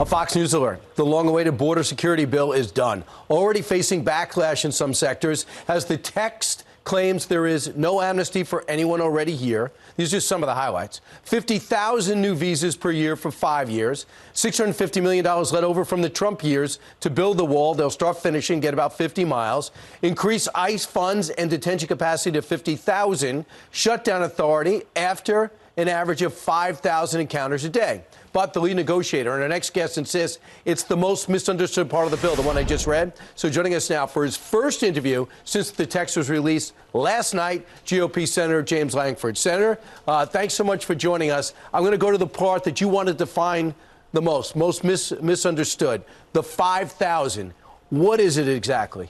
A Fox News alert. The long-awaited border security bill is done. Already facing backlash in some sectors as the text claims there is no amnesty for anyone already here. These are just some of the highlights. 50,000 new visas per year for 5 years. $650 million let over from the Trump years to build the wall. They'll start finishing, get about 50 miles. Increase ICE funds and detention capacity to 50,000. Shut down authority after an average of 5,000 encounters a day. But the lead negotiator and our next guest insists it's the most misunderstood part of the bill, the one I just read. So joining us now for his first interview since the text was released last night, GOP Senator James Lankford. Senator, thanks so much for joining us. I'm going to go to the part that you want to define the most misunderstood, the 5,000. What is it exactly?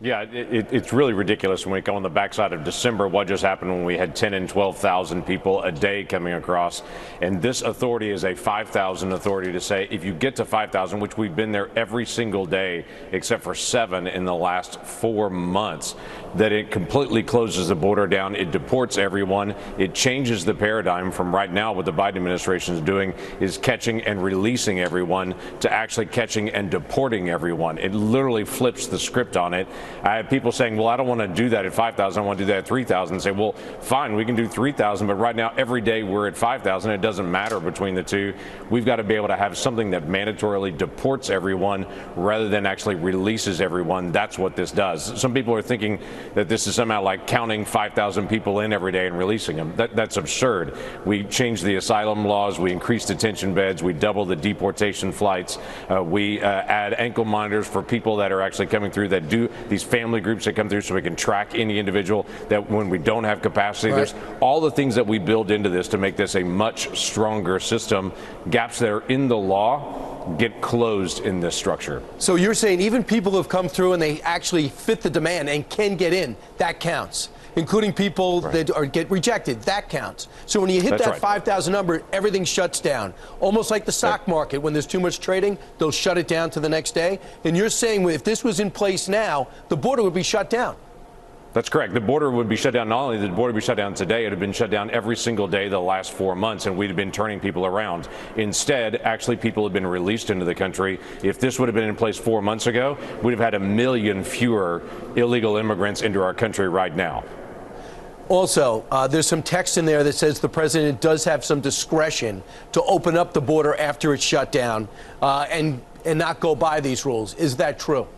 Yeah, it's really ridiculous when we go on the backside of December. What just happened when we had 10 and 12,000 people a day coming across. And this authority is a 5,000 authority to say if you get to 5,000, which we've been there every single day except for 7 in the last 4 months, that it completely closes the border down. It deports everyone. It changes the paradigm from right now. What the Biden administration is doing is catching and releasing everyone to actually catching and deporting everyone. It literally flips the script on it. I have people saying, well, I don't want to do that at 5,000. I want to do that at 3,000. Say, well, fine, we can do 3,000. But right now, every day we're at 5,000. It doesn't matter between the two. We've got to be able to have something that mandatorily deports everyone rather than actually releases everyone. That's what this does. Some people are thinking that this is somehow like counting 5,000 people in every day and releasing them. That's absurd. We changed the asylum laws. We increased detention beds. We doubled the deportation flights. We add ankle monitors for people that are actually coming through that do these family groups that come through so we can track any individual that when we don't have capacity. Right. There's all the things that we build into this to make this a much stronger system. Gaps that are in the law get closed in this structure. So you're saying even people who have come through and they actually fit the demand and can get in, that counts, including people that get rejected, that counts. So when you hit that 5,000 number, everything shuts down. Almost like the stock market, when there's too much trading, they'll shut it down to the next day. And you're saying if this was in place now, the border would be shut down. That's correct. The border would be shut down. Not only did the border be shut down today, it had been shut down every single day the last 4 months, and we'd have been turning people around. Instead, actually, people have been released into the country. If this would have been in place 4 months ago, we'd have had 1 million fewer illegal immigrants into our country right now. Also, there's some text in there that says the president does have some discretion to open up the border after it's shut down and not go by these rules. Is that true?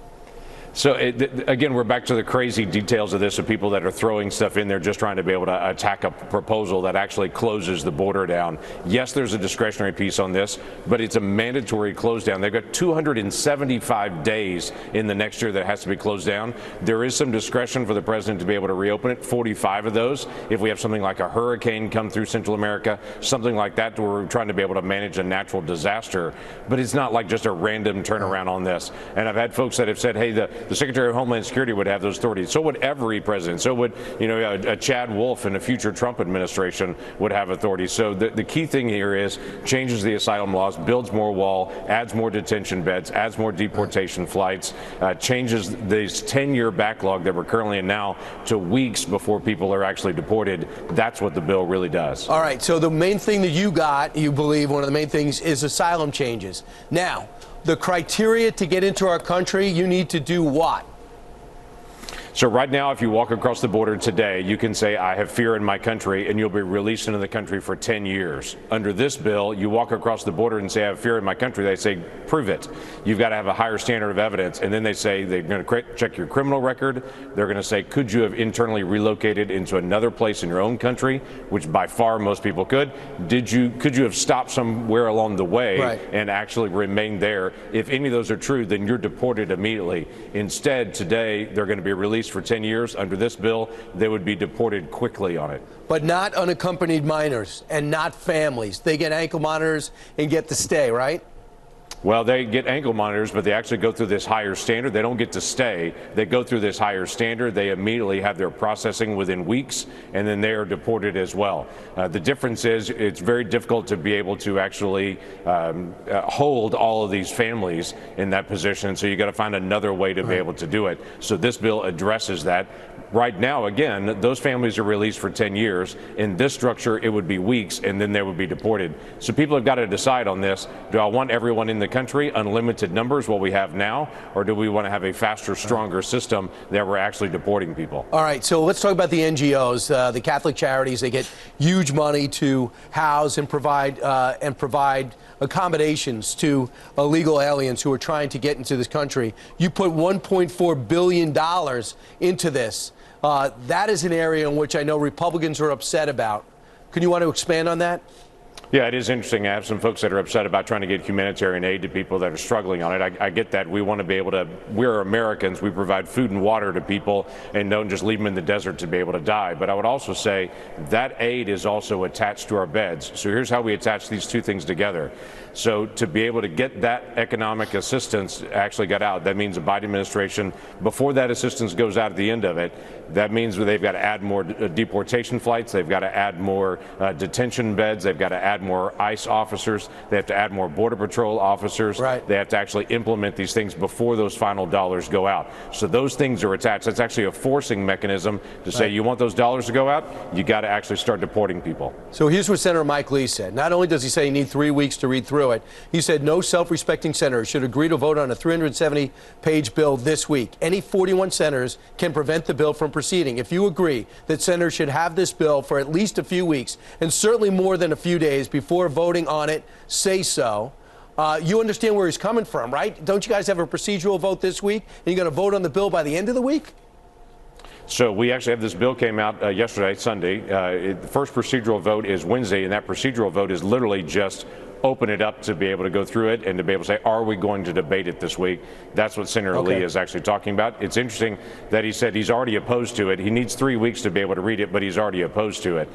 So, again, we're back to the crazy details of this, of people that are throwing stuff in there just trying to be able to attack a proposal that actually closes the border down. Yes, there's a discretionary piece on this, but it's a mandatory close down. They've got 275 days in the next year that has to be closed down. There is some discretion for the president to be able to reopen it, 45 of those. If we have something like a hurricane come through Central America, something like that, where we're trying to be able to manage a natural disaster. But it's not like just a random turnaround on this. And I've had folks that have said, hey, the Secretary of Homeland Security would have those authorities. So would every president. So would, a Chad Wolf in a future Trump administration would have authority. So the key thing here is changes the asylum laws, builds more wall, adds more detention beds, adds more deportation flights, changes this 10-year backlog that we're currently in now to weeks before people are actually deported. That's what the bill really does. All right. So the main thing that you believe one of the main things is asylum changes. Now, the criteria to get into our country, you need to do what? So right now, if you walk across the border today, you can say, I have fear in my country, and you'll be released into the country for 10 years. Under this bill, you walk across the border and say, I have fear in my country. They say, prove it. You've got to have a higher standard of evidence. And then they say they're going to check your criminal record. They're going to say, could you have internally relocated into another place in your own country, which by far most people could. Could you have stopped somewhere along the way and actually remained there? If any of those are true, then you're deported immediately. Instead, today, they're going to be released for 10 years. Under this bill, they would be deported quickly on it. But not unaccompanied minors and not families. They get ankle monitors and get to stay, right? Well, they get ankle monitors, but they actually go through this higher standard. They don't get to stay. They go through this higher standard. They immediately have their processing within weeks, and then they are deported as well. The difference is it's very difficult to be able to actually hold all of these families in that position. So you got to find another way to be able to do it. So this bill addresses that. Right now, again, those families are released for 10 years. In this structure, it would be weeks, and then they would be deported. So people have got to decide on this. Do I want everyone in the country, unlimited numbers, what we have now, or do we want to have a faster, stronger system that we're actually deporting people? All right, so let's talk about the NGOs, the Catholic charities. They get huge money to house and provide accommodations to illegal aliens who are trying to get into this country. You put $1.4 billion into this. That is an area in which I know Republicans are upset about. Can you want to expand on that? Yeah, it is interesting. I have some folks that are upset about trying to get humanitarian aid to people that are struggling on it. I get that. We want to be able to, we're Americans, we provide food and water to people and don't just leave them in the desert to be able to die. But I would also say that aid is also attached to our beds. So here's how we attach these two things together. So to be able to get that economic assistance actually got out, that means the Biden administration, before that assistance goes out at the end of it, that means they've got to add more deportation flights, they've got to add more detention beds, they've got to add more ICE officers, they have to add more Border Patrol officers. Right. They have to actually implement these things before those final dollars go out. So those things are attached. That's actually a forcing mechanism to say, you want those dollars to go out, you got to actually start deporting people. So here's what Senator Mike Lee said. Not only does he say he needs 3 weeks to read through it, he said no self-respecting senator should agree to vote on a 370-page bill this week. Any 41 senators can prevent the bill from proceeding. If you agree that senators should have this bill for at least a few weeks, and certainly more than a few days before voting on it, say so. You understand where he's coming from, right? Don't you guys have a procedural vote this week? And you're going to vote on the bill by the end of the week? So we actually have this bill came out yesterday, Sunday. The first procedural vote is Wednesday, and that procedural vote is literally just open it up to be able to go through it and to be able to say, are we going to debate it this week? That's what Senator Lee is actually talking about. It's interesting that he said he's already opposed to it. He needs 3 weeks to be able to read it, but he's already opposed to it.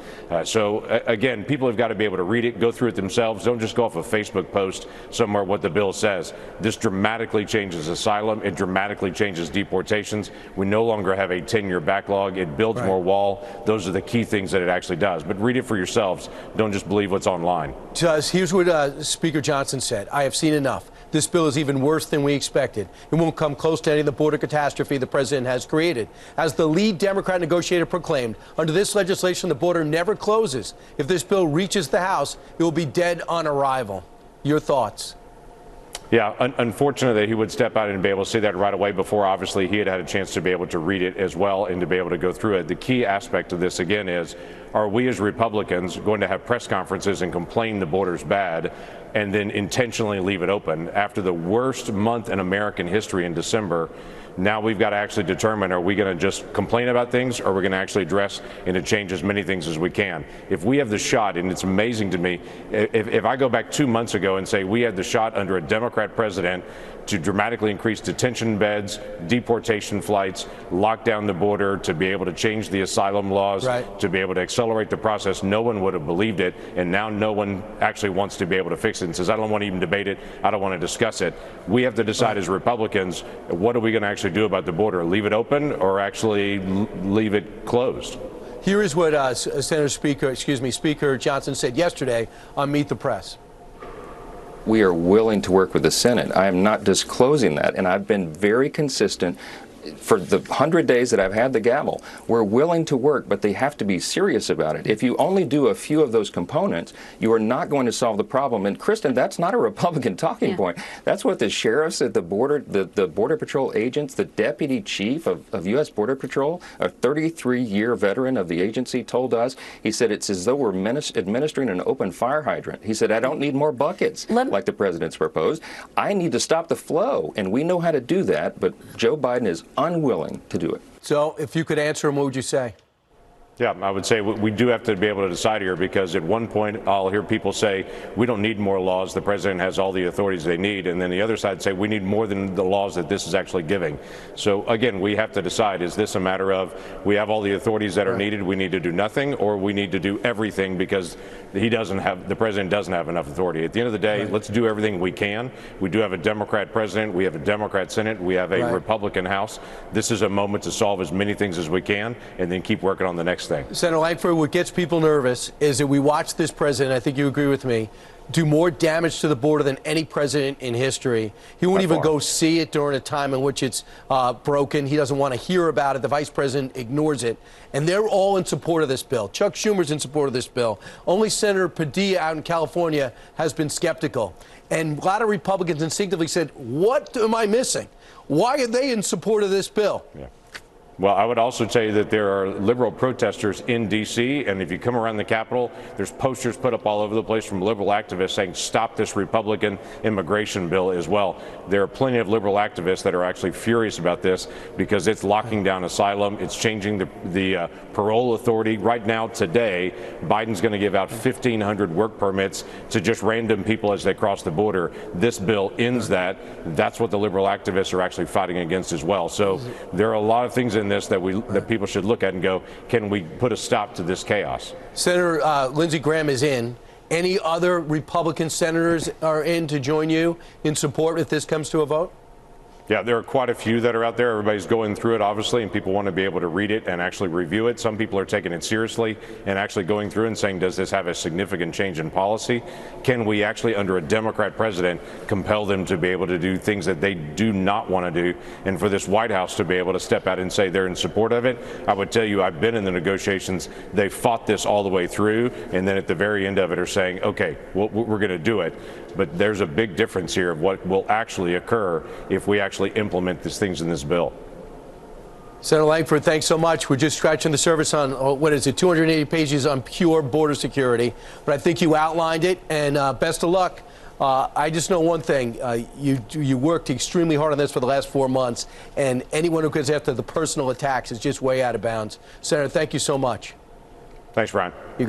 Again, people have got to be able to read it, go through it themselves. Don't just go off a Facebook post somewhere what the bill says. This dramatically changes asylum. It dramatically changes deportations. We no longer have a 10-year backlog. It builds more wall. Those are the key things that it actually does. But read it for yourselves. Don't just believe what's online. Here's what Speaker Johnson said. I have seen enough. This bill is even worse than we expected. It won't come close to any of the border catastrophe the president has created. As the lead Democrat negotiator proclaimed, under this legislation, the border never closes. If this bill reaches the House, it will be dead on arrival. Your thoughts? Yeah, unfortunate that he would step out and be able to say that right away before, obviously, he had had a chance to be able to read it as well and to be able to go through it. The key aspect of this, again, is are we as Republicans going to have press conferences and complain the border's bad and then intentionally leave it open? After the worst month in American history in December, now we've got to actually determine, are we going to just complain about things, or are we going to actually address and to change as many things as we can? If we have the shot, and it's amazing to me, if I go back 2 months ago and say we had the shot under a Democrat president to dramatically increase detention beds, deportation flights, lock down the border, to be able to change the asylum laws, to be able to accelerate the process, no one would have believed it. And now no one actually wants to be able to fix it and says, I don't want to even debate it. I don't want to discuss it. We have to decide as Republicans, what are we going to actually do about the border? Leave it open or actually leave it closed? Here is what Speaker Johnson said yesterday on Meet the Press. We are willing to work with the Senate. I am not disclosing that, and I've been very consistent for the 100 days that I've had the gavel. We're willing to work, but they have to be serious about it. If you only do a few of those components, you are not going to solve the problem. And Kristen, that's not a Republican talking point. That's what the sheriffs at the border, the Border Patrol agents, the deputy chief of U.S. Border Patrol, a 33-year veteran of the agency, told us. He said it's as though we're administering an open fire hydrant. He said, I don't need more buckets like the president's proposed. I need to stop the flow. And we know how to do that, but Joe Biden is unwilling to do it. So if you could answer him, what would you say? Yeah, I would say we do have to be able to decide here, because at one point I'll hear people say we don't need more laws, the president has all the authorities they need, and then the other side say we need more than the laws that this is actually giving. So again, we have to decide, is this a matter of we have all the authorities that are needed, we need to do nothing, or we need to do everything because the president doesn't have enough authority? At the end of the day, let's do everything we can. We do have a Democrat president, we have a Democrat Senate, we have a Republican House. This is a moment to solve as many things as we can and then keep working on the next day. Senator Lankford, what gets people nervous is that we watch this president, I think you agree with me, do more damage to the border than any president in history. He won't even go see it during a time in which it's broken. He doesn't want to hear about it. The vice president ignores it. And they're all in support of this bill. Chuck Schumer's in support of this bill. Only Senator Padilla out in California has been skeptical. And a lot of Republicans instinctively said, what am I missing? Why are they in support of this bill? Yeah. Well, I would also tell you that there are liberal protesters in D.C., and if you come around the Capitol, there's posters put up all over the place from liberal activists saying, stop this Republican immigration bill as well. There are plenty of liberal activists that are actually furious about this because it's locking down asylum. It's changing the parole authority. Right now, today, Biden's going to give out 1,500 work permits to just random people as they cross the border. This bill ends that. That's what the liberal activists are actually fighting against as well. So there are a lot of things in this that people should look at and go, can we put a stop to this chaos? Senator Lindsey Graham is in. Any other Republican senators are in to join you in support if this comes to a vote? Yeah, there are quite a few that are out there. Everybody's going through it, obviously, and people want to be able to read it and actually review it. Some people are taking it seriously and actually going through and saying, does this have a significant change in policy? Can we actually, under a Democrat president, compel them to be able to do things that they do not want to do? And for this White House to be able to step out and say they're in support of it, I would tell you, I've been in the negotiations. They fought this all the way through, and then at the very end of it are saying, okay, well, we're going to do it. But there's a big difference here of what will actually occur if we actually implement these things in this bill. Senator Lankford, thanks so much. We're just scratching the surface on, what is it, 280 pages on pure border security. But I think you outlined it, and best of luck. I just know one thing. You worked extremely hard on this for the last 4 months, and anyone who goes after the personal attacks is just way out of bounds. Senator, thank you so much. Thanks, Brian. You got it.